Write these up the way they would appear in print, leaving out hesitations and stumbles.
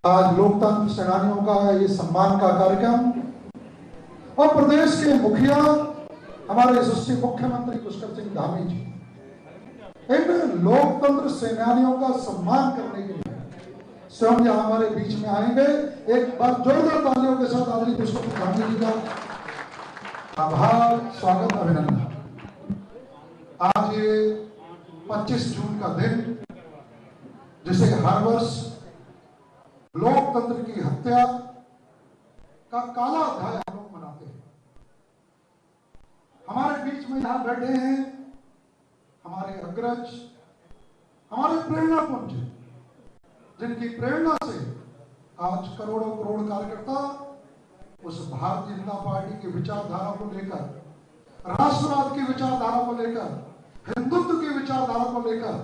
आज लोकतंत्र सेनानियों का ये सम्मान का कार्यक्रम और प्रदेश के मुखिया हमारे यशस्वी मुख्यमंत्री पुष्कर सिंह धामी जी इन लोकतंत्र सेनानियों का सम्मान करने के लिए स्वयं यहाँ हमारे बीच में आएंगे। एक बार जोरदार तालियों के साथ आदरणीय पुष्कर सिंह धामी जी का आभार, स्वागत, अभिनंदन। आज ये 25 जून का दिन, जिसे हर वर्ष लोकतंत्र की हत्या का काला अध्याय हम लोग मनाते हैं। हमारे बीच में यहां बैठे हैं हमारे अग्रज, हमारे प्रेरणा पुंज, जिनकी प्रेरणा से आज करोड़ों करोड़ कार्यकर्ता उस भारतीय जनता पार्टी की विचारधारा को लेकर, राष्ट्रवाद की विचारधारा को लेकर, हिंदुत्व की विचारधारा को लेकर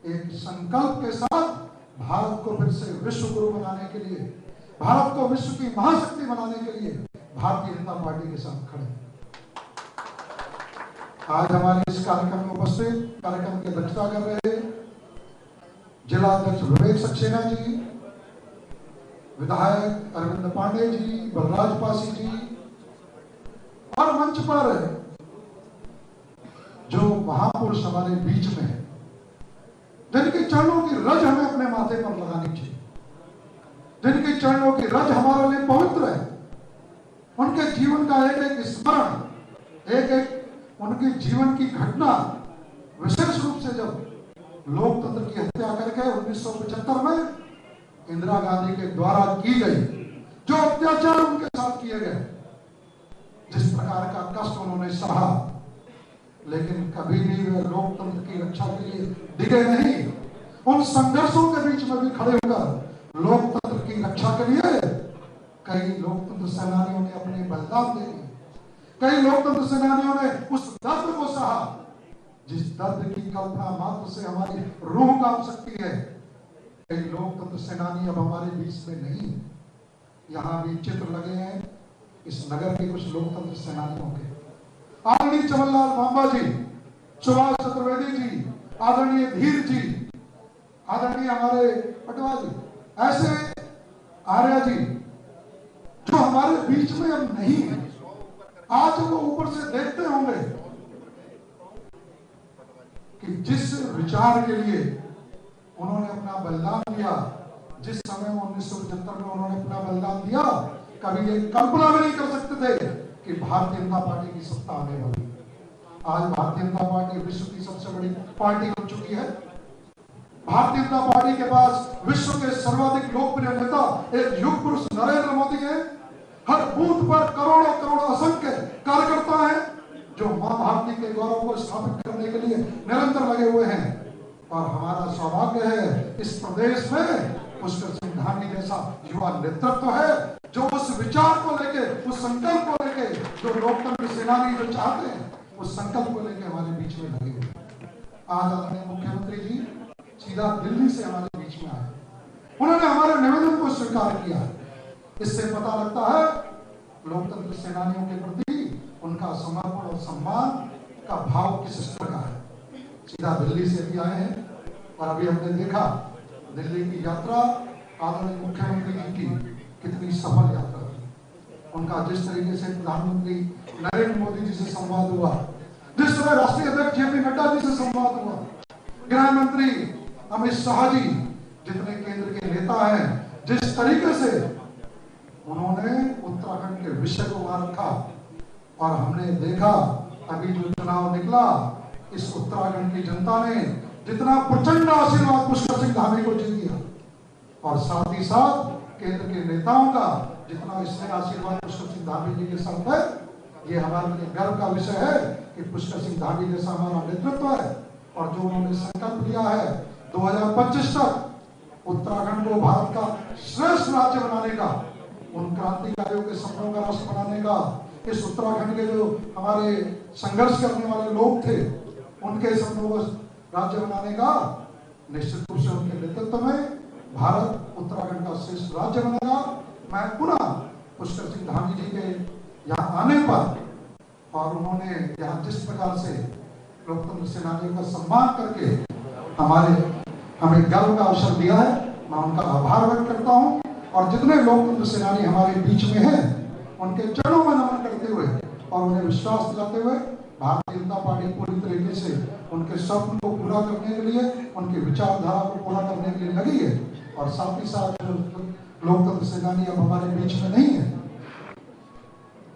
एक संकल्प के साथ भारत को फिर से विश्व गुरु बनाने के लिए, भारत को विश्व की महाशक्ति बनाने के लिए भारतीय जनता पार्टी के साथ खड़े। आज हमारे इस कार्यक्रम में उपस्थित कार्यक्रम की अध्यक्षता कर रहे जिला अध्यक्ष विवेक सक्सेना जी, विधायक अरविंद पांडे जी, बलराज पासी जी, और मंच पर जो महापुरुष हमारे बीच में है, जिनके चरणों की रज हमें अपने माथे पर लगानी चाहिए, जिनके चरणों की रज हमारे लिए पवित्र है, उनके जीवन का एक एक स्मरण, एक एक उनके जीवन की घटना, विशेष रूप से जब लोकतंत्र की हत्या करके 1975 में इंदिरा गांधी के द्वारा की गई जो अत्याचार उनके साथ किए गए, जिस प्रकार का कष्ट उन्होंने सहा, लेकिन कभी भी वे लोकतंत्र की रक्षा के लिए डिगे नहीं। उन संघर्षों के बीच में भी खड़े होकर लोकतंत्र की रक्षा के लिए कई लोकतंत्र सेनानियों ने अपने बलिदान दे दिए। कई लोकतंत्र सेनानियों ने उस दर्द को सहा जिस दर्द की कल्पना मात्र से हमारी रूह कांप सकती है। कई लोकतंत्र सेनानी अब हमारे बीच में नहीं। यहाँ भी चित्र लगे हैं इस नगर के कुछ लोकतंत्र सेनानियों के। आदरणीय चमनलाल बांबा जी, सुभाष चतुर्वेदी जी, आदरणीय धीर जी, आदरणीय हमारे पटवा जी, ऐसे आर्या जी जो हमारे बीच में अब नहीं है। आज वो ऊपर से देखते होंगे कि जिस विचार के लिए उन्होंने अपना बलिदान दिया, जिस समय 1975 में उन्होंने अपना बलिदान दिया, कभी ये कल्पना भी नहीं कर सकते थे कि भारतीय जनता पार्टी की सत्ता आने वाली। आज भारतीय जनता पार्टी विश्व की सबसे बड़ी पार्टी बन चुकी है। भारतीय जनता पार्टी के पास विश्व के सर्वाधिक लोकप्रिय नेता एक युग पुरुष नरेंद्र मोदी है। हर बूथ पर करोड़ों करोड़ असंख्य कार्यकर्ता हैं जो मां भारती के गौरव को स्थापित करने के लिए निरंतर लगे हुए हैं। और हमारा सौभाग्य है इस प्रदेश में पुष्कर सिंह धामी जैसा युवा नेतृत्व है जो उस विचार को लेके, उस संकल्प को लेके, जो लोकतंत्र सेनानी जो चाहते हैं उस संकल्प को लेके हमारे बीच में लगे हुए। आज आदरणीय मुख्यमंत्री जी सीधा दिल्ली से हमारे बीच में आए, उन्होंने हमारे निवेदन को स्वीकार किया। इससे पता लगता है लोकतंत्र सेनानियों के प्रति उनका समर्पण और सम्मान का भाव किस स्तर का है। सीधा दिल्ली से भी आए हैं और अभी हमने देखा दिल्ली की यात्रा आदरणीय मुख्यमंत्री जी की कितनी सफल यात्रा थी। उनका जिस तरीके से प्रधानमंत्री नरेंद्र मोदी जी से संवाद हुआ, जिस तरह राष्ट्रीय अध्यक्ष जेपी नड्डा जी से संवाद हुआ, गृह मंत्री अमित शाह जी, जितने केंद्र के नेता हैं, जिस तरीके से उन्होंने उत्तराखंड के विषय को वहां रखा। और हमने देखा अभी जो चुनाव निकला, इस उत्तराखंड की जनता ने जितना प्रचंड आशीर्वाद पुष्कर सिंह धामी को जी दिया, और साथ ही साथ केंद्र के नेताओं का जितना इसमें आशीर्वाद पुष्कर सिंह धामी जी के साथ है, ये हमारे लिए गर्व का विषय है कि पुष्कर सिंह धामी जैसा हमारा नेतृत्व है। और जो उन्होंने संकल्प लिया है 2025 तक उत्तराखंड को भारत का श्रेष्ठ राज्य बनाने का, उन क्रांतिकारियों के सपनों का राष्ट्र बनाने का, इस उत्तराखंड के जो हमारे संघर्ष करने वाले लोग थे उनके सपनों को राज्य बनाने का, निश्चित रूप से उनके नेतृत्व में भारत उत्तराखंड का श्रेष्ठ राज्य बनेगा। मैं पुनः पुष्कर सिंह धामी जी के यहाँ आने पर और उन्होंने यहाँ जिस प्रकार से लोकतंत्र सेनानियों का सम्मान करके हमें गर्व का अवसर दिया है, मैं उनका आभार व्यक्त करता हूं और जितने लोकतंत्र सेनानी हमारे बीच में हैं उनके चरणों में नमन करते हुए और उन्हें विश्वास दिलाते हुए भारतीय जनता पार्टी पूरी तरीके से उनके स्वप्न को पूरा करने के लिए, उनकी विचारधारा को पूरा करने के लिए लगी है। और साथ ही साथ लोकतंत्र सेनानी अब हमारे बीच में नहीं है,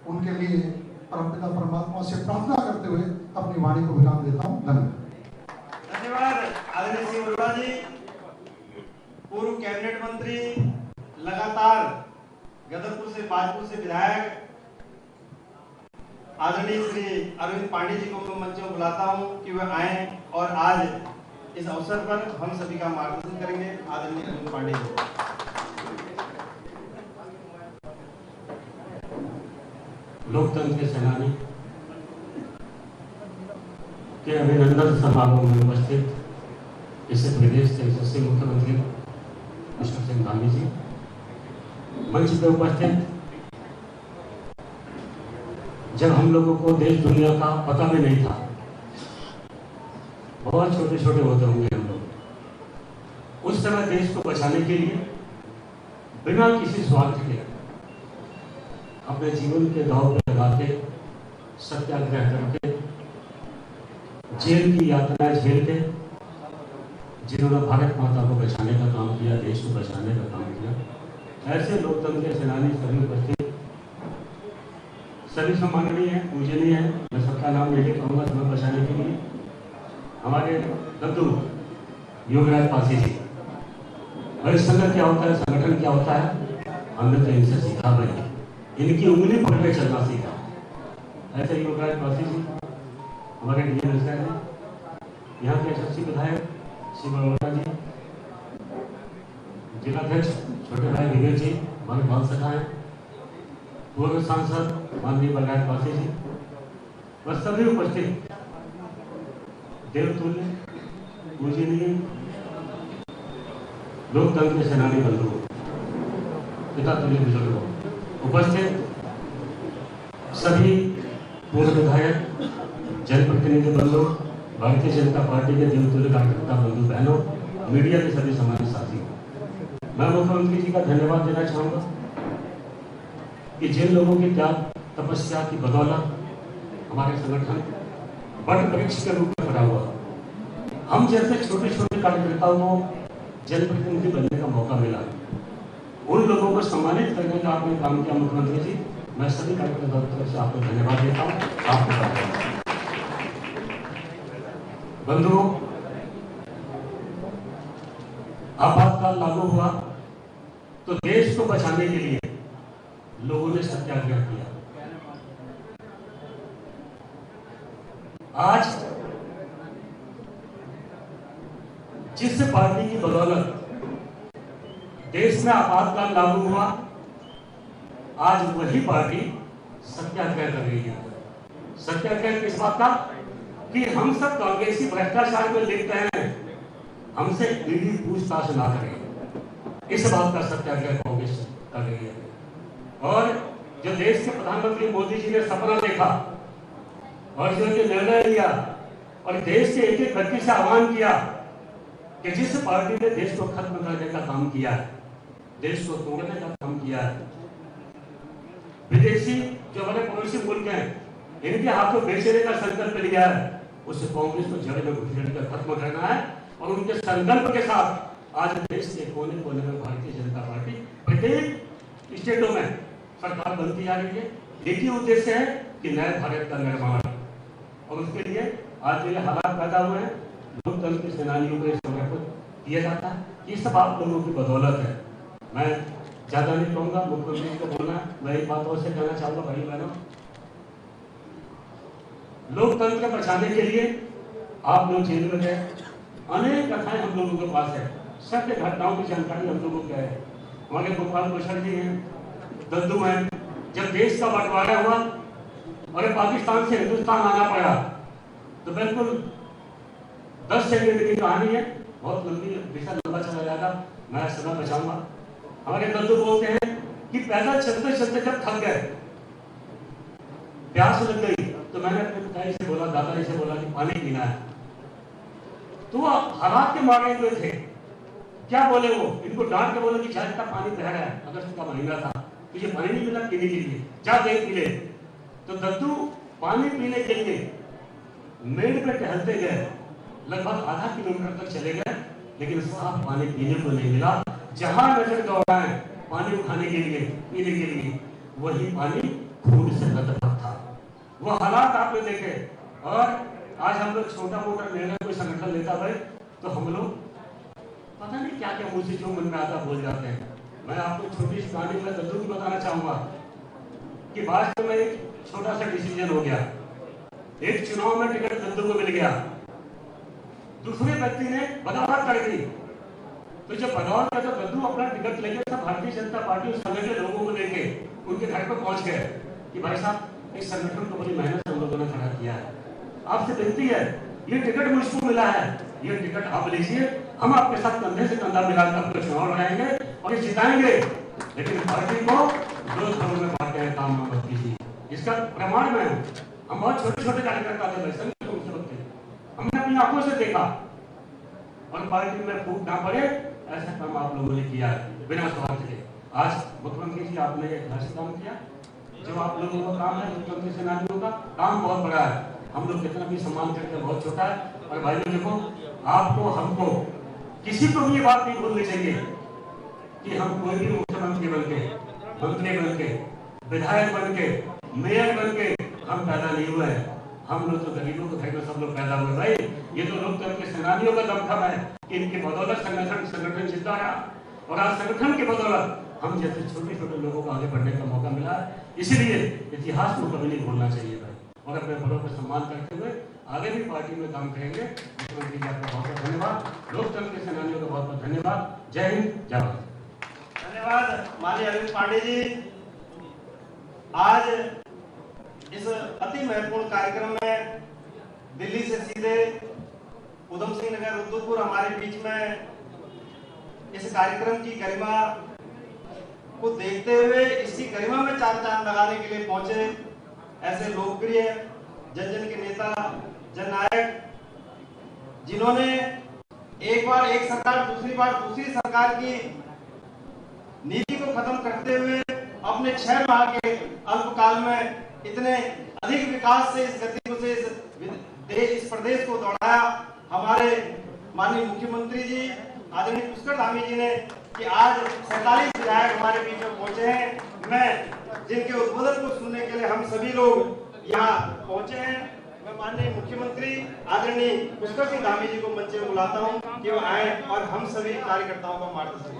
उनके लिए परमपिता परमात्मा से प्रार्थना करते हुए अपनी वाणी को विराम देता हूं। धन्यवाद आदरणीय श्री अरोड़ा जी। पूर्व कैबिनेट मंत्री, लगातार गदरपुर से बाजपुर से विधायक आदरणीय श्री अरविंद पांडे जी को मैं मंच में बुलाता हूं कि वह आए और आज इस अवसर पर हम सभी का मार्गदर्शन करेंगे। आदरणीय अरविंद पांडे जी। लोकतंत्र के सेनानी के अभिनंदन समारोह में उपस्थित इस प्रदेश के यशस्वी मुख्यमंत्री पुष्कर सिंह धामी जी, मंच पर उपस्थित, जब हम लोगों को देश दुनिया का पता भी नहीं था, बहुत छोटे छोटे होते होंगे हम लोग, उस समय देश को बचाने के लिए बिना किसी स्वार्थ के अपने जीवन के दांव पे लगा के, सत्याग्रह करके, जेल की यातनाएं झेल के, जिन्होंने भारत माता को बचाने का काम किया, देश को बचाने का काम किया, ऐसे लोकतंत्र के सेनानी सभी उपस्थित, सभी सम्माननीय है, पूजनीय है। मैं सबका नाम नहीं कहूँगा समय बचाने के लिए। हमारे दद्दू योगराज पासी जी, हरिश्चंद्र क्या होता है, संगठन क्या होता है, हमने तो इनसे सीखा भाई, इनकी उंगली पकड़ के चलना सीखा। ऐसे योगराज पासी जी हमारे डीएम है, यहाँ के यशस्वी विधायक श्री अरोड़ा जी, जिलाध्यक्ष छोटे भाई विवेक जी हमारे बाल सखा हैं, पूर्व सांसद माननीय बलराज पासी जी, वह सभी उपस्थित देवतुल्य पूजनीय लोकतंत्र के सेनानी बंधुओं, पिता तुल्य बुजुर्गों, उपस्थित सभी पूर्व विधायक, जनप्रतिनिधि बंधु, भारतीय जनता पार्टी के देवतुल्य कार्यकर्ता बंधु बहनों, मीडिया के सभी समाज साथी, मैं मुख्यमंत्री जी का धन्यवाद देना चाहूंगा कि जिन लोगों की त्याग तपस्या की बदौलत हमारे संगठन वट वृक्ष के रूप में खड़ा हुआ, हम जैसे छोटे छोटे कार्यकर्ताओं को जनप्रतिनिधि बनने का मौका मिला, उन लोगों को सम्मानित करने का आपने काम किया मुख्यमंत्री जी। मैं सभी कार्यकर्ताओं की तरफ से आपको धन्यवाद देता हूँ। आपको बंधुओं, आपातकाल लागू हुआ तो देश को बचाने के लिए लोगों ने सत्याग्रह किया। आज जिस पार्टी की बदौलत देश में आपातकाल लागू हुआ, आज वही पार्टी सत्याग्रह कर रही है। सत्याग्रह किस बात का? कि हम सब कांग्रेसी भ्रष्टाचार में लिप्त हैं, हमसे ईडी पूछताछ ना करें, इस बात का सत्याग्रह कांग्रेस कर रही है। और जो देश के प्रधानमंत्री मोदी जी ने सपना देखा और जो निर्णय लिया और देश के एक एक व्यक्ति से आह्वान किया कि जिस पार्टी ने देश को खत्म करने का काम किया है, देश को तोड़ने का काम किया है, विदेशी जो हमारे पड़ोसी मुल्क हैं इनके हाथों बेचने का संकल्प लिया है, उसे कांग्रेस को जड़ में घुसेड़ कर खत्म करना है। और उनके संकल्प के साथ आज देश के कोने कोने में भारतीय जनता पार्टी प्रत्येक स्टेटों में सरकार बनती जा रही है। एक ही उद्देश्य है कि नए भारत का निर्माण, और उसके लिए आज जो ये हालात पैदा हुए हैं, लोकतंत्र के सेनानियों को समर्पित किया जाता है। ये सब आप लोगों की बदौलत है। मैं ज्यादा नहीं कहूँगा, मुख्यमंत्री को बोलना, मैं एक बात और से कहना चाहूँगा भाई बहनों, लोकतंत्र को बचाने के लिए आप लोग जेल में गए, अनेक कथाएं हम लोगों के पास है, सत्य घटनाओं की जानकारी हम लोगों को है। हमारे गोपाल कुशल जी हैं, दद्दू हैं, जब देश का बंटवारा हुआ और पाकिस्तान से हिंदुस्तान आना पड़ा तो बिल्कुल 10 सेकंड की कहानी है, बहुत लंबी विषय लंबा चला जाएगा, मैं समय बचाऊंगा। हमारे दद्दू बोलते हैं कि पैदल चलते चलते जब थक गए, प्यास लग गई, तो मैंने अपने पिताजी से बोला, दादाजी से बोला कि पानी पीना है। तो वो हालात के मारे हुए थे, क्या बोले वो, इनको डांट के बोले कि शायद का पानी बह रहा है, अगस्त का महीना था, तो ये पानी नहीं मिला पीने के लिए, जा देख पी ले। तो दद्दू पानी पीने के लिए मेड़ पे टहलते गए, लगभग आधा किलोमीटर तक चले गए, लेकिन साफ पानी पीने को नहीं मिला। जहां नजर दौड़ाए पानी उठाने के लिए, पीने के लिए, वही पानी खून से लथपथ था। वो हालात आपने देखे। और आज हम लोग छोटा मोटा निर्णय कोई संगठन लेता भाई, तो हम लोग पता नहीं क्या क्या मुझे जो मन में आता बोल जाते हैं। मैं आपको छोटी सी कहानी में दद्दू की बताना चाहूंगा कि बाद में एक छोटा सा डिसीजन हो गया। एक चुनाव में टिकट दद्दू को मिल गया, दूसरे व्यक्ति ने बगावत कर दी। तो जब बगावत का, तो दद्दू अपना टिकट लेके सब भारतीय जनता पार्टी उस समय के लोगों को लेके उनके घर पर पहुंच गए कि भाई साहब इस संगठन को बड़ी मेहनत से हम लोगों ने खड़ा किया है, आपसे विनती है ये टिकट मुझको मिला है, ये टिकट आप लीजिए, हम आपके साथ कंधे से कंधा मिलाकर आपको चुनाव लड़ाएंगे और ये जिताएंगे। लेकिन पार्टी को दो धड़ों में बांटे हैं, काम मत कीजिए। इसका प्रमाण मैं हूँ। हम बहुत छोटे छोटे कार्यकर्ता थे भाई, हमने अपनी आंखों से देखा और पार्टी में फूट ना पड़े ऐसा काम आप लोगों ने किया है बिना स्वार्थ के। आज मुख्यमंत्री जी आपने एक ऐसा काम किया, जो आप लोगों का काम है, मुख्यमंत्री सेनानियों का काम बहुत बड़ा है। हम लोग कितना भी सम्मान करते हैं, बहुत छोटा है। और भाई देखो, आपको हमको किसी को भी ये बात नहीं भूलनी चाहिए कि हम कोई भी मुख्यमंत्री बनके, मंत्री बनके, विधायक बनके, मेयर बनके हम पैदा नहीं हुए हैं। हम लोग तो गरीबों के घर में सब लोग पैदा हुए भाई। ये तो लोकतंत्र के सेनानियों का दमखम है कि इनके बदौलत संगठन जिंदा रहा। और आज संगठन के बदौलत हम जैसे छोटे छोटे लोगों को आगे बढ़ने का मौका मिला। इसीलिए इतिहास को कभी नहीं भूलना चाहिए भाई, और अपने बड़ों का सम्मान करते हुए आगे भी पार्टी में काम करेंगे। मुख्यमंत्री जी आपका बहुत बहुत धन्यवाद, लोकतंत्र के सेनानियों का बहुत बहुत धन्यवाद। जय हिंद, जय भारत। धन्यवाद माननीय अरविंद पांडे जी। आज इस अति महत्वपूर्ण कार्यक्रम में दिल्ली से सीधे उधम सिंह नगर रुद्रपुर हमारे बीच में इस कार्यक्रम की गरिमा को देखते हुए, इसकी गरिमा में चार चांद लगाने के लिए पहुंचे ऐसे लोकप्रिय जन जन के नेता, जननायक, जिन्होंने एक बार एक सरकार, दूसरी बार दूसरी सरकार की नीति को खत्म करते हुए अपने 6 माह के अल्पकाल में इतने अधिक विकास से इस गति से इस प्रदेश को दौड़ाया। हमारे माननीय मुख्यमंत्री जी आदरणीय पुष्कर धामी जी ने कि आज 47 विधायक हमारे बीच में पहुंचे हैं। मैं जिनके उद्बोधन को सुनने के लिए हम सभी लोग यहाँ पहुंचे हैं, मैं माननीय मुख्यमंत्री आदरणीय पुष्कर सिंह धामी जी को मंच में बुलाता हूं कि वो आए और हम सभी कार्यकर्ताओं का मार्गदर्शन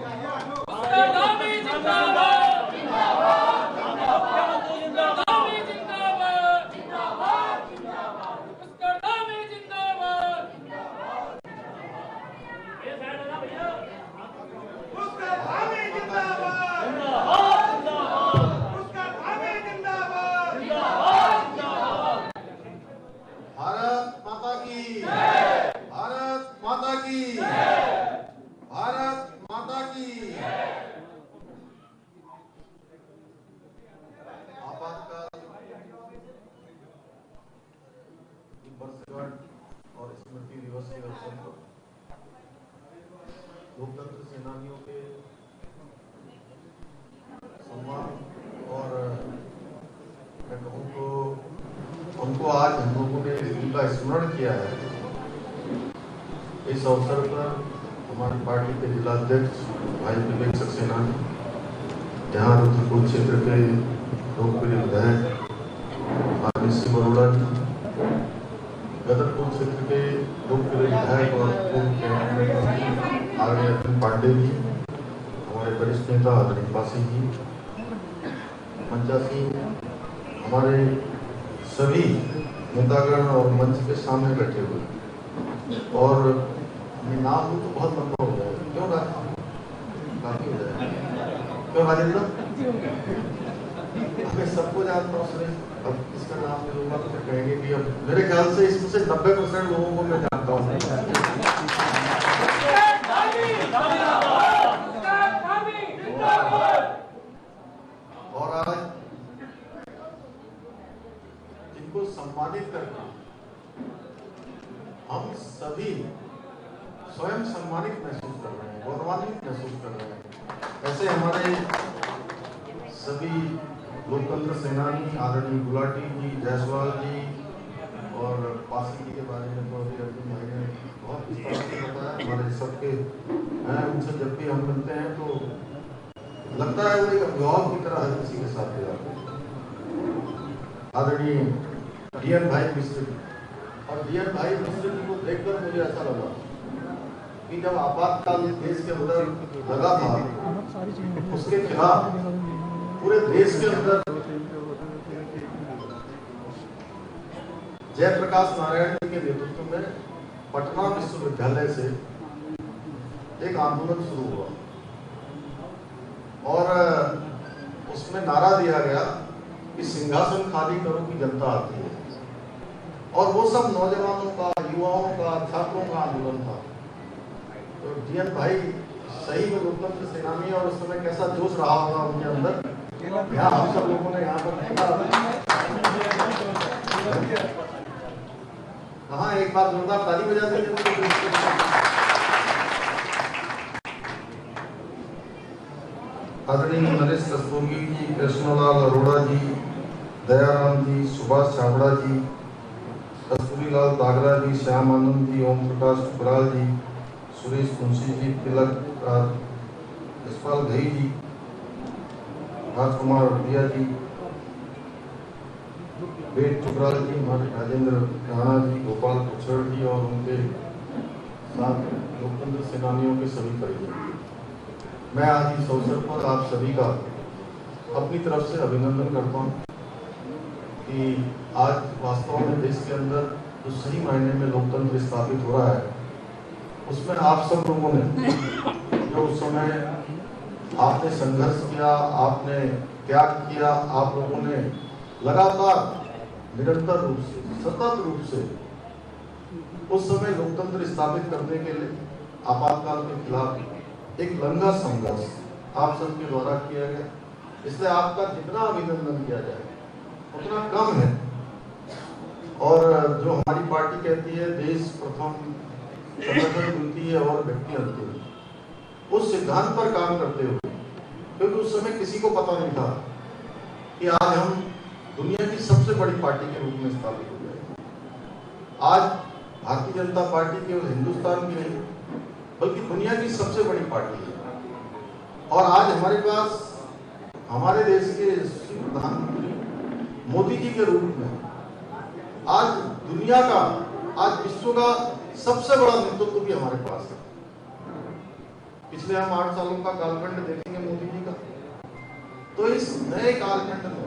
और स्मृति दिवस के अवसर पर लोकतंत्र सेनानियों के सम्मान और मैं कहूँ तो उनको आज हम लोगों ने उनका स्मरण किया है। इस अवसर पर हमारी पार्टी के जिलाध्यक्ष भाई विवेक सक्सेना जी, यहाँ रुद्रपुर क्षेत्र के लोकप्रिय विधायक माननीय सिंह अरोड़ा जी, गदरपुर क्षेत्र के लोकप्रिय विधायक और आदरणीय अरविंद पांडे जी, हमारे वरिष्ठ नेता आदरणीय पासी जी, मंचा सिंह, हमारे सभी नेतागण और मंच के सामने बैठे हुए। और ये नाम तो बहुत लंबा हो जाए, क्यों काफी हो जाए, क्यों राजेंद्र? मैं सबको जानता हूँ, अब इसका नाम ले लूंगा तो कहेंगे कि अब मेरे ख्याल से इसमें से 90% लोगों को मैं जानता हूँ। और आज जिनको सम्मानित करना, हम सभी स्वयं सम्मानित महसूस कर रहे हैं। गौरवान्वित महसूस कर रहे हैं। ऐसे हमारे सभी लोकतंत्र सेनानी आदरणीय गुलाटी जी, जायसवाल जी और पासी जी के बारे में तो अभी अर्जुन भाई ने बहुत विस्तार से बताया। हमारे सबके हैं, उनसे जब भी हम मिलते हैं तो लगता है वो एक अभिभावक की तरह हर किसी के साथ दे जाते हैं। आदरणीय डीएन भाई मिश्र जी, और डीएन भाई मिश्र जी को देखकर मुझे ऐसा लगा कि जब आपातकाल देश के अंदर लगा था, उसके खिलाफ पूरे देश के अंदर जयप्रकाश नारायण जी के नेतृत्व में पटना विश्वविद्यालय से एक आंदोलन शुरू हुआ और उसमें नारा दिया गया कि सिंहासन खाली करो कि जनता आती है। और वो सब नौजवानों का, युवाओं का, छात्रों का आंदोलन था। तो डीएन भाई सही में लोकतंत्र सेनानी, और उस समय कैसा जोश रहा होगा उनके अंदर, यहाँ हम सब लोगों ने यहाँ पर हाँ एक बार जोरदार ताली बजा देंगे। आदरणीय नरेश रस्तोगी जी, कृष्णलाल अरोड़ा जी, दयाराम जी, सुभाष छाबड़ा जी, कस्तूरीलाल दागरा जी, श्याम आनंद जी, ओम प्रकाश टुकराल जी, सुरेश मुंशी जी, तिलक यशपाल घई जी, राजकुमार अड़िया जी, वेद टुकराल जी, हमारे राजेंद्र राणा जी, गोपाल कुछड़ जी और उनके साथ लोकतंत्र सेनानियों के सभी परिजन। मैं आज इस अवसर पर आप सभी का अपनी तरफ से अभिनंदन करता हूँ कि आज वास्तव में देश के अंदर जो सही मायने में लोकतंत्र स्थापित हो रहा है, उसमें आप सब लोगों ने जो उस समय आपने संघर्ष किया, आपने त्याग किया, आप लोगों ने लगातार निरंतर रूप से, सतत रूप से उस समय लोकतंत्र स्थापित करने के लिए आपातकाल के खिलाफ एक लंबा संघर्ष आप सबके द्वारा किया गया। इसलिए आपका जितना अभिनंदन किया जाए उतना कम है। और जो हमारी पार्टी कहती है देश प्रथम, संगठन द्वितीय और व्यक्ति अंतिम, उस सिद्धांत पर काम करते हुए, क्योंकि उस समय किसी को पता नहीं था कि आज हम दुनिया की सबसे बड़ी पार्टी के रूप में स्थापित हो गए। आज भारतीय जनता पार्टी केवल हिंदुस्तान की नहीं बल्कि दुनिया की सबसे बड़ी पार्टी है। और आज हमारे पास हमारे देश के प्रधानमंत्री मोदी जी के रूप में आज दुनिया का, आज विश्व का सबसे बड़ा नेतृत्व भी हमारे पास है। पिछले हम 8 सालों का कालखंड देखेंगे मोदी जी का, तो इस नए कालखंड में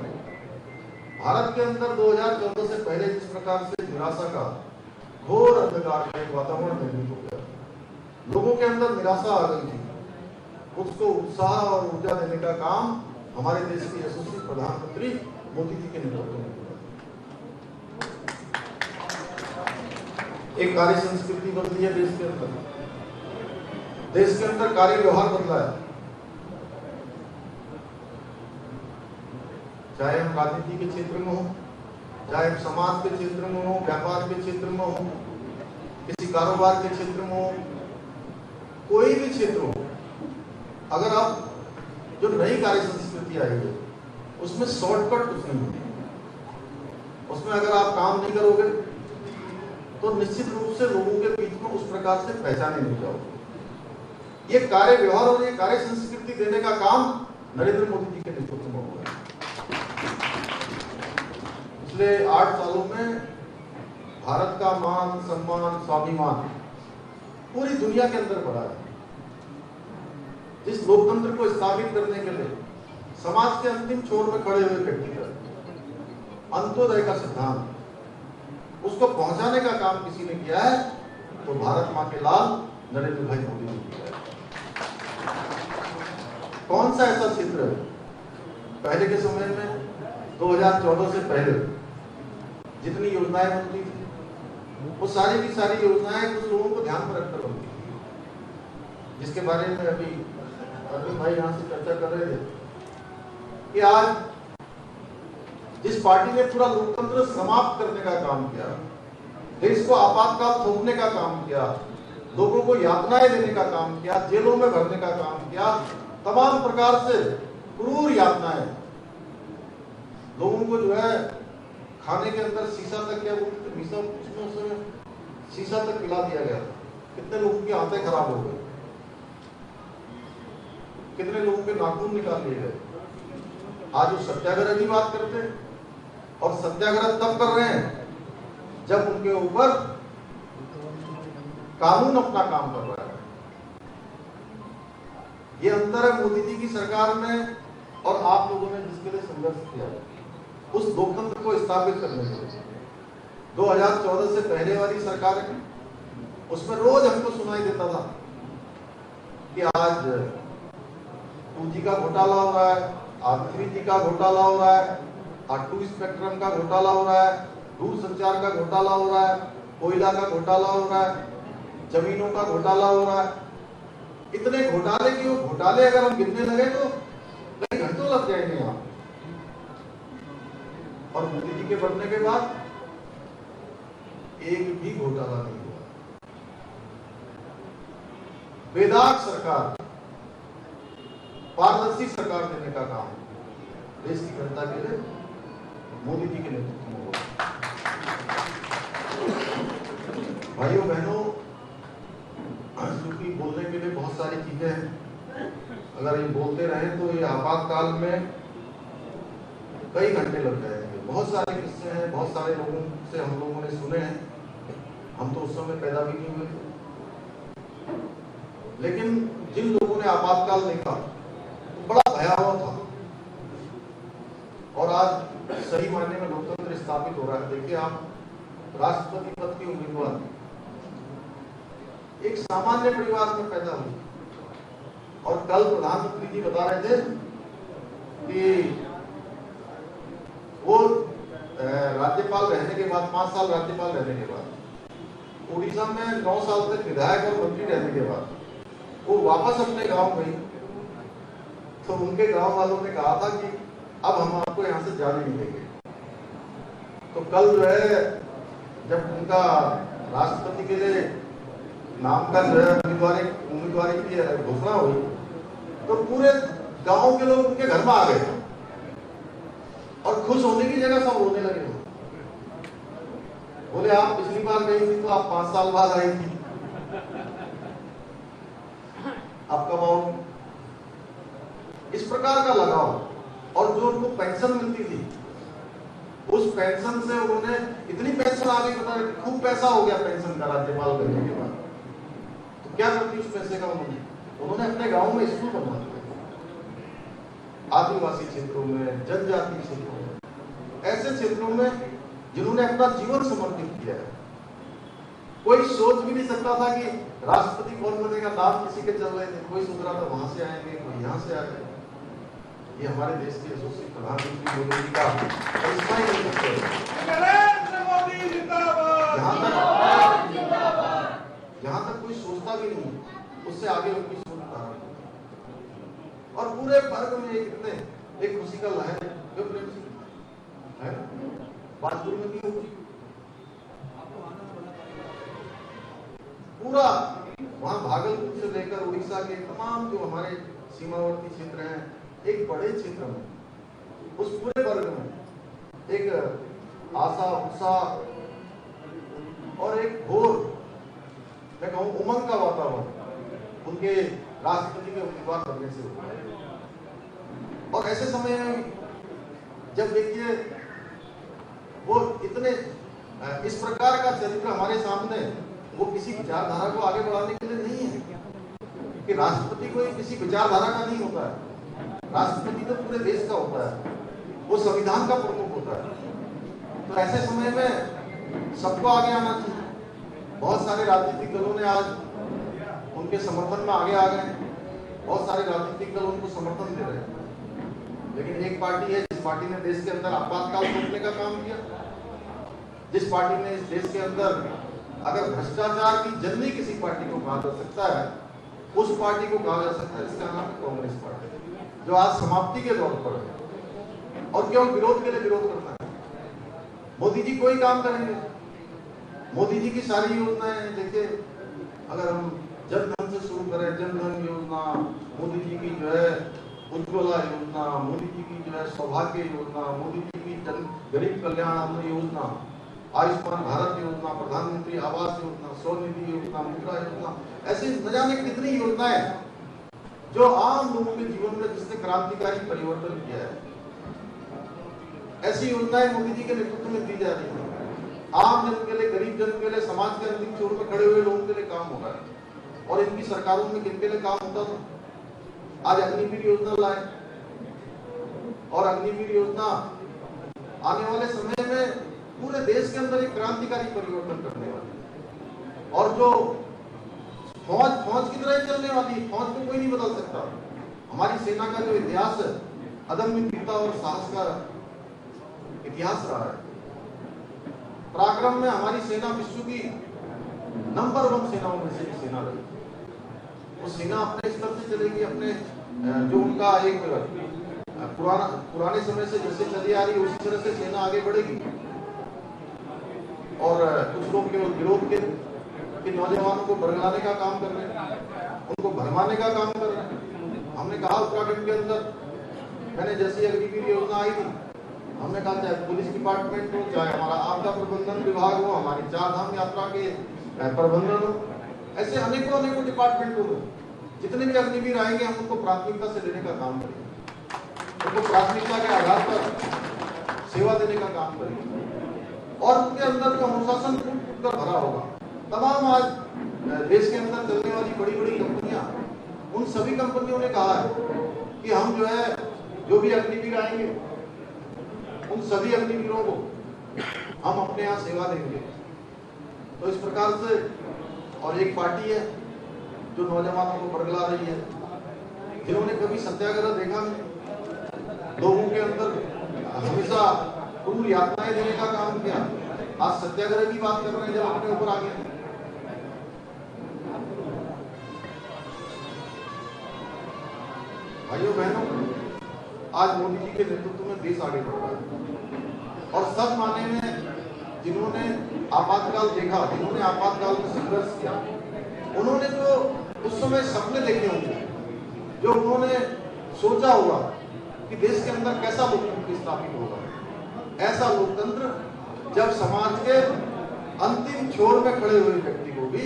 भारत के अंदर 2014 से पहले जिस प्रकार से निराशा का घोर अंधकार का एक वातावरण निर्मित हो गया, लोगों के अंदर निराशा आ गई थी, उसको उत्साह और ऊर्जा देने का काम हमारे देश के यशस्वी प्रधानमंत्री मोदी जी के नेतृत्व में हुआ। एक कार्य संस्कृति बदली है देश के अंदर, देश के अंदर कार्य व्यवहार बदला है। चाहे हम राजनीति के क्षेत्र में हो, चाहे हम समाज के क्षेत्र में हो, व्यापार के क्षेत्र में हो, किसी कारोबार के क्षेत्र में हो, कोई भी क्षेत्र हो, अगर आप जो नई कार्य संस्कृति आई है उसमें शॉर्टकट कुछ नहीं है। उसमें अगर आप काम नहीं करोगे तो निश्चित रूप से लोगों के बीच में उस प्रकार से पहचाने नहीं जाओगे। ये कार्य व्यवहार और ये कार्य संस्कृति देने का काम नरेंद्र मोदी जी के नेतृत्व में हुआ है। पिछले 8 सालों में भारत का मान, सम्मान, स्वाभिमान पूरी दुनिया के अंदर बढ़ा है। इस लोकतंत्र को स्थापित करने के लिए समाज के अंतिम छोर में खड़े हुए व्यक्ति का अंत्योदय का सिद्धांत, उसको पहुंचाने का काम किसी ने किया है तो भारत मां के लाल नरेंद्र भाई मोदी ने किया है। कौन सा ऐसा क्षेत्र है पहले के समय में 2014 से पहले जितनी योजनाएं बनती थी, वो सारी की सारी योजनाएं कुछ लोगों को ध्यान में रखकर बनती थी, जिसके बारे में अभी अर्जुन भाई यहाँ से चर्चा कर रहे थे कि आज जिस पार्टी ने पूरा लोकतंत्र समाप्त करने का काम किया, देश को आपातकाल थोपने का काम किया, लोगों को यातनाएं देने का काम किया, जेलों में भरने का काम किया, तमाम प्रकार से क्रूर यातनाएं, लोगों को जो है खाने के अंदर शीशा तक, क्या बोलते थे, उसमें शीशा तक पिला दिया गया। कितने लोगों की आंखें खराब हो गई, कितने लोगों के नाखून निकाल लिए गए। आज वो सत्याग्रह की बात करते हैं, और सत्याग्रह तब कर रहे हैं जब उनके ऊपर कानून अपना काम कर रहा है। ये अंतर है मोदी जी की सरकार में और आप लोगों ने जिसके लिए संघर्ष किया, उस लोकतंत्र को स्थापित करने के लिए। 2014 से पहले वाली सरकार है, उसमें रोज हमको सुनाई देता था कि आज 2G का घोटाला हो रहा है, आज 3G का घोटाला हो रहा है, आज 2 स्पेक्ट्रम का घोटाला हो रहा है, दूरसंचार का घोटाला हो रहा है, कोयला का घोटाला हो रहा है, जमीनों का घोटाला हो रहा है। इतने घोटाले की वो घोटाले अगर हम गिनने लगे तो कई घंटों लग जाएंगे यहाँ। और मोदी जी के बनने के बाद एक भी घोटाला नहीं हुआ। बेदाग सरकार, पारदर्शी सरकार देने का काम देश की जनता के लिए मोदी जी के नेतृत्व में हुआ। भाइयों बहनों, क्योंकि बोलने के लिए बहुत सारी चीजें हैं, अगर ये बोलते रहे तो ये आपातकाल में कई घंटे लग जाएंगे। बहुत सारे किस्से हैं, बहुत सारे लोगों से हम लोगों ने सुने हैं। हम तो उस समय पैदा भी नहीं हुए थे, लेकिन जिन लोगों ने आपातकाल देखा तो बड़ा भयावह था। और आज सही मायने में लोकतंत्र स्थापित हो रहा है। देखिए, आप राष्ट्रपति पद की उम्मीदवार एक सामान्य परिवार में पैदा हुई, और कल प्रधानमंत्री जी बता रहे थे कि वो राज्यपाल रहने के बाद, 5 साल राज्यपाल रहने के बाद, उड़ीसा में 9 साल तक विधायक और मंत्री रहने के बाद वो वापस अपने गांव गई, तो उनके गांव वालों ने कहा था कि अब हम आपको यहाँ से जाने नहीं देंगे। तो कल जो है जब उनका राष्ट्रपति के लिए नाम का जो है उम्मीदवारी की घोषणा हुई, तो पूरे गांव के लोग उनके घर में आ गए और खुश होने की जगह सब रोने लगे। बोले, आप पिछली बार गई थी तो आप 5 साल बाद आई थी, अब कब आओ? इस प्रकार का लगाव। और जो उनको पेंशन मिलती थी, उस पेंशन से उन्होंने इतनी पेंशन आ गई, बता खूब पैसा हो गया पेंशन का राज्यपाल बनने के बाद। तो क्या करती उस पैसे का? उन्होंने अपने गांव में स्कूल बनवा दिया, आदिवासी क्षेत्रों में, जनजाति क्षेत्रों में, ऐसे क्षेत्रों में जिन्होंने अपना जीवन समर्पित किया है। कोई सोच भी नहीं सकता था कि राष्ट्रपति कौन बनेगा, नाम किसी के चल रहे थे। कोई सोच रहा था वहां से आएंगे, कोई यहाँ से आएंगे। ये हमारे देश के यशस्वी प्रधानमंत्री मोदी जी का करिश्मा ही नहीं सकते। यहाँ तक कोई सोचता भी नहीं, उससे आगे उनकी सोच उतार। और पूरे वर्ग में एक खुशी का लहर है। बाजपुर में भी होगी, पूरा वहां भागलपुर से लेकर उड़ीसा के तमाम जो हमारे सीमावर्ती क्षेत्र हैं, एक बड़े क्षेत्र में, उस पूरे वर्ग में एक आशा, उत्साह और एक घोर, मैं कहूं उमंग का वातावरण उनके राष्ट्रपति के उम्मीदवार बनने से हुआ है। और ऐसे समय में जब देखिए वो इतने इस प्रकार का चरित्र हमारे सामने, वो किसी विचारधारा को आगे बढ़ाने के लिए नहीं है कि राष्ट्रपति कोई किसी विचारधारा का नहीं होता है। राष्ट्रपति तो पूरे देश का होता है, वो संविधान का प्रमुख होता है। तो ऐसे समय में सबको आगे आना चाहिए। बहुत सारे राजनीतिक दलों ने आज उनके समर्थन में आगे आ गए, बहुत सारे राजनीतिक दल उनको समर्थन दे रहे हैं। लेकिन एक पार्टी है जिस पार्टी ने देश के अंदर आपातकाल रोकने का काम किया, जिस पार्टी ने इस देश के अंदर अगर भ्रष्टाचार की जननी किसी पार्टी को कहा जा सकता है, उस पार्टी को कहा जा सकता है, इसका नाम है कांग्रेस पार्टी, जो आज समाप्ति के दौर पर है। और क्यों विरोध के लिए विरोध करना है? मोदी जी कोई काम करेंगे, मोदी जी की सारी योजनाएं देखिए, अगर हम जन धन से शुरू करें, जन धन योजना, मोदी जी की जो है उज्ज्वला योजना, मोदी जी की जो है सौभाग्य योजना, मोदी जी की गरीब कल्याण अन्न योजना, आयुष्मान भारत योजना, प्रधानमंत्री आवास योजना, स्वनिधि योजना, मुद्रा योजना, ऐसी न जाने कितनी योजनाएं जो आम लोगों के जीवन में जिसने क्रांतिकारी परिवर्तन किया है, ऐसी योजनाएं मोदी जी के नेतृत्व में दी जा रही है। आम जन के लिए, गरीब जन के लिए, समाज के अंतिम छोर में खड़े हुए लोगों के लिए काम हो रहा है। और इनकी सरकारों में किन के लिए काम होता था? आज अग्निवीर योजना लाए, और अग्निवीर योजना आने वाले समय में पूरे देश के अंदर एक क्रांतिकारी परिवर्तन करने वाली है। और जो फौज की तरह ही चलने वाली है, फौज को कोई नहीं बदल सकता। हमारी सेना का जो इतिहास है, अदम्य वीरता और साहस का इतिहास रहा है। पराक्रम में हमारी सेना विश्व की नंबर 1 सेनाओं में से सेना रही। वो सेना अपने स्तर से चलेगी, अपने जो उनका एक पुराने समय से जैसे चली आ रही है उसी तरह से सेना आगे बढ़ेगी। और कुछ लोग केवल विरोध के नौजवानों को बरगलाने का काम कर रहे हैं, उनको भरमाने का काम कर रहे हैं। हमने कहा उत्तराखंड के अंदर, मैंने जैसी अग्निवीर योजना आई थी, हमने कहा चाहे पुलिस डिपार्टमेंट हो, चाहे हमारा आपदा प्रबंधन विभाग हो, हमारी 4 धाम यात्रा के प्रबंधन हो, ऐसे अनेकों डिपार्टमेंट हो, जितने भी अग्निवीर आएंगे हम उनको प्राथमिकता से लेने का काम करेंगे, उनको प्राथमिकता के आधार पर सेवा देने का काम करेंगे। और उनके अंदर जो अनुशासन कर भरा होगा। तमाम आज देश के अंदर चलने वाली बड़ी कंपनियां, उन सभी कंपनियों ने कहा है कि हम जो है, जो भी अग्निवीर आएंगे उन सभी अग्निवीरों को हम अपने यहाँ सेवा देंगे। तो इस प्रकार से, और एक पार्टी है जो नौजवानों को बरगला रही है, जिन्होंने कभी सत्याग्रह देखा नहीं, लोगों के अंदर हमेशा क्रूर यातनाएं देने का काम किया, आज सत्याग्रह की बात कर रहे हैं जब अपने ऊपर आ गए। भाइयों बहनों, आज मोदी जी के नेतृत्व में देश आगे बढ़ रहा है। और सब माने में जिन्होंने आपातकाल देखा, जिन्होंने आपातकाल में संघर्ष किया, उन्होंने जो उस समय सपने देखे होंगे, जो उन्होंने सोचा होगा कि देश के अंदर कैसा लोकतंत्र स्थापित होगा, ऐसा लोकतंत्र जब समाज के अंतिम छोर में खड़े हुए व्यक्ति को भी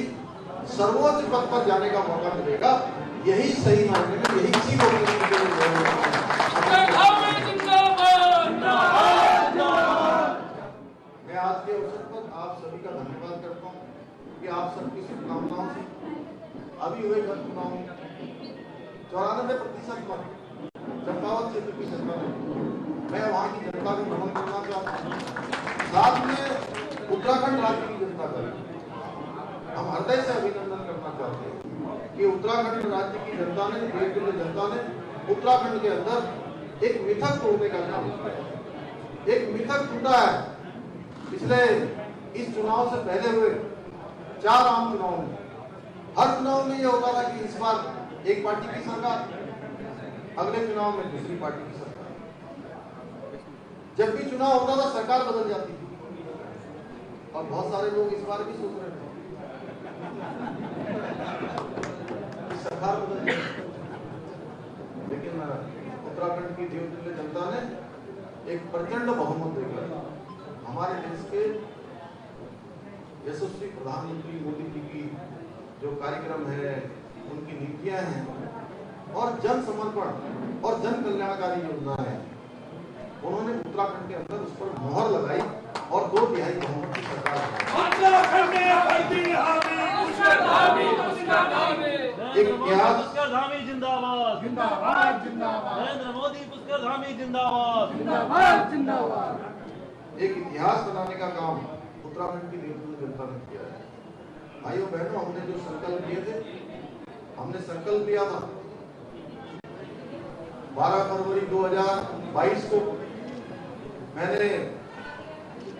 सर्वोच्च पद पर जाने का मौका मिलेगा, यही सही मायने में यही इसी लोकतंत्र के मैं आज के अवसर पर आप सभी का धन्यवाद करता हूँ कि आप सबकी शुभकामनाओं से अभी हुए गत चुनाव में 94% मत चंपावत क्षेत्र की सरकार है। मैं वहाँ की जनता को नमन करना चाहता हूँ, साथ में उत्तराखंड राज्य की जनता का हम हृदय से अभिनंदन करना चाहते हैं कि उत्तराखंड राज्य की जनता ने, देश की जनता ने उत्तराखंड के अंदर एक मिथक तोड़ने का काम किया। एक मिथक टूटा है। पिछले इस चुनाव से पहले हुए 4 आम चुनाव में, हर चुनाव में यह होता था कि इस बार एक पार्टी की सरकार, अगले चुनाव में दूसरी पार्टी की सरकार। जब भी चुनाव होता था सरकार बदल जाती थी, और बहुत सारे लोग इस बार भी सोच रहे थे कि सरकार बदल जाती, लेकिन उत्तराखंड की देवतुल्य जनता ने एक प्रचंड बहुमत देकर हमारे देश के यशस्वी प्रधानमंत्री मोदी जी की जो कार्यक्रम है, उनकी नीतियां हैं, और जन समर्पण और जन कल्याणकारी योजनाएं हैं, उन्होंने उत्तराखंड के अंदर उस पर मोहर लगाई और 2/3 बहुमत की सरकार पुष्करधामी जिंदाबाद, जिंदाबाद, जिंदाबाद। नरेंद्र मोदी पुष्करधामी जिंदाबाद, जिंदाबाद, जिंदाबाद। एक इतिहास बनाने का काम उत्तराखंड की देवतुल्य जनता ने किया है। भाइयों बहनों, हमने जो संकल्प लिए थे, हमने संकल्प लिया था 12 फरवरी 2022 को, मैंने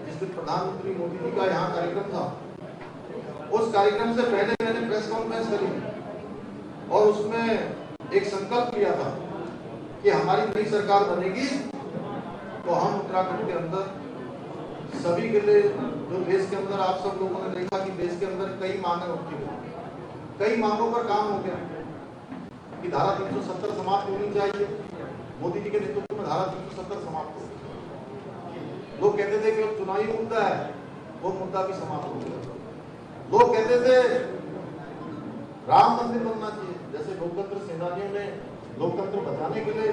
जिस दिन प्रधानमंत्री मोदी जी का यहाँ कार्यक्रम था, उस कार्यक्रम से पहले मैंने प्रेस कॉन्फ्रेंस करी और उसमें एक संकल्प लिया था कि हमारी नई सरकार बनेगी तो हम उत्तराखंड के अंदर सभी के लिए, जो देश के अंदर आप सब लोगों ने देखा कि देश के अंदर कई मांगें उठती हैं, कई मांगों पर काम हो गया कि धारा 370 समाप्त होनी चाहिए। मोदी जी के नेतृत्व में धारा 370 समाप्त हो गई। लोग कहते थे कि अब चुनावी मुद्दा है, वो मुद्दा भी समाप्त हो गया। लोग कहते थे राम मंदिर बनना चाहिए। जैसे लोकतंत्र सेनानियों ने लोकतंत्र बचाने के लिए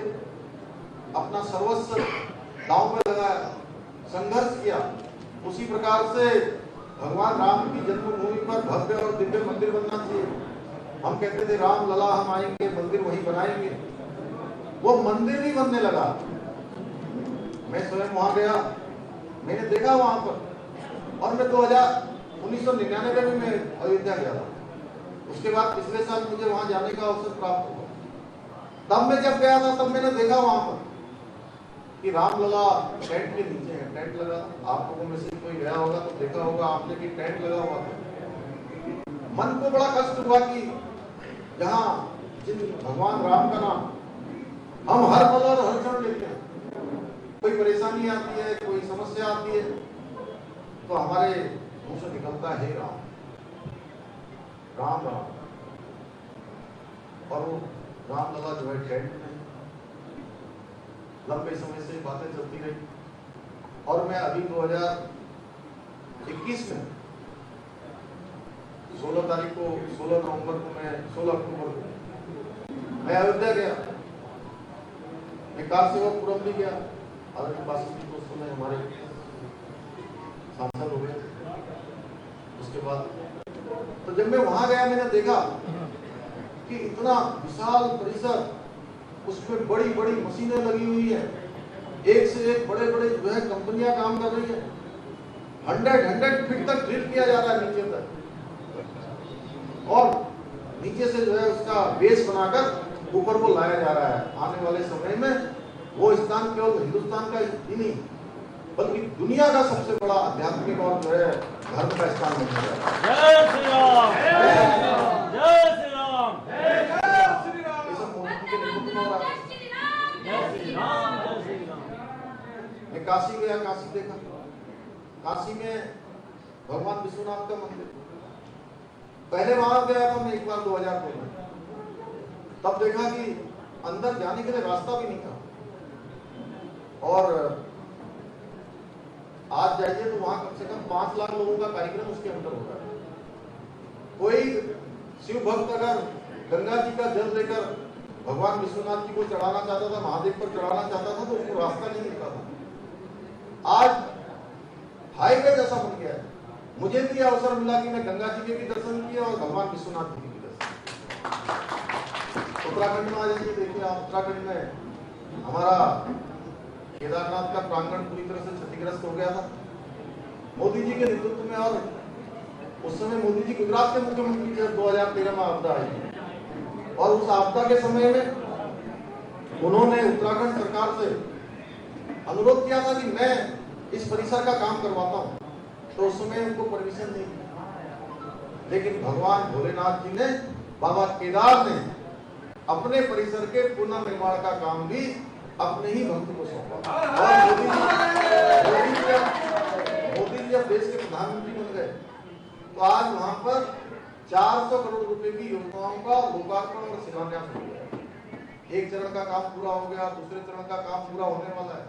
अपना सर्वस्व दांव में लगाया, संघर्ष किया, उसी प्रकार से भगवान राम की जन्मभूमि पर भव्य और दिव्य मंदिर बनना चाहिए। हम कहते थे राम लला हम आएंगे, मंदिर वहीं बनाएंगे। वो मंदिर भी बनने लगा। मैं स्वयं वहां गया, मैंने देखा वहां पर, और मैं 1999 में मैं अयोध्या गया था। उसके बाद पिछले साल मुझे वहां जाने का अवसर प्राप्त हुआ। तब मैं जब गया था तब मैंने देखा वहां पर कि रामलला टेंट के नीचे है, टेंट लगा। आप लोगों में से कोई गया होगा तो देखा होगा आपने कि टेंट लगा हुआ था। मन को बड़ा कष्ट हुआ कि जहां जिन भगवान राम का नाम हम हर पल और हर क्षण लेते हैं, कोई परेशानी आती है, कोई समस्या आती है, तो हमारे मुंह से निकलता है राम राम राम। और वो रामलला जो है टेंट में लंबे समय से बातें चलती रही। और मैं अभी 2021 में 16 तारीख को 16 नवंबर को मैं 16 अक्टूबर को मैं अयोध्या गया। मैं कार सेवापुरम भी गया। आदरणीय बासुकी को सुने हमारे सांसद हो गए। उसके बाद तो जब मैं वहां गया मैंने देखा कि इतना विशाल परिसर, उसमें बड़ी बड़ी मशीनें लगी हुई है, एक से एक बड़े बड़े जो है कंपनियां काम कर रही है। 100 फीट तक ड्रिल किया जा रहा है नीचे तक, और नीचे से जो है उसका बेस बनाकर ऊपर को लाया जा रहा है। आने वाले समय में वो स्थान केवल हिंदुस्तान का ही नहीं बल्कि दुनिया का सबसे बड़ा आध्यात्मिक और जो है धर्म का स्थान बन जाएगा। जय श्री राम, जय श्री राम, जय श्री राम, जय श्री राम। ये सब मोदी के नेतृत्व में हो रहा है। जय श्री राम, जय श्री राम। मैं काशी गया, काशी देखा। काशी में भगवान विश्वनाथ का मंदिर, पहले वहां गया था मैं एक बार 2002 में, तब देखा कि अंदर जाने के लिए रास्ता भी नहीं था। और आज जाइए तो वहां कम से कम 5 लाख लोगों का कार्यक्रम उसके अंदर होगा। कोई शिव भक्त अगर गंगा जी का जल लेकर भगवान विश्वनाथ जी को चढ़ाना चाहता था, महादेव पर चढ़ाना चाहता था, तो उसको रास्ता नहीं मिलता था। आज हाईवे जैसा बन गया है। मुझे भी अवसर मिला कि मैं गंगा जी के भी दर्शन किए और भगवान विश्वनाथ जी के भी दर्शन। उत्तराखंड में आ जाइए, देखिए आप, उत्तराखंड में हमारा केदारनाथ का प्रांगण पूरी तरह से क्षतिग्रस्त हो गया था मोदी जी के नेतृत्व में। और उस समय मोदी जी गुजरात के मुख्यमंत्री थे। 2013 में आपदा आई, और उस आपदा के समय में उन्होंने उत्तराखंड सरकार से अनुरोध किया था कि मैं इस परिसर का काम करवाता हूं, तो उस समय उनको परमिशन नहीं दी। लेकिन भगवान भोलेनाथ जी ने, बाबा केदार ने अपने परिसर के पुनर्निर्माण का काम भी अपने ही भक्त को सौंपा। और मोदी जी जब देश के प्रधानमंत्री बन गए तो आज वहां पर 400 करोड़ रुपए की योजनाओं का लोकार्पण और शिलान्यास हो गया। एक चरण का काम पूरा हो गया, दूसरे चरण का काम पूरा होने वाला है।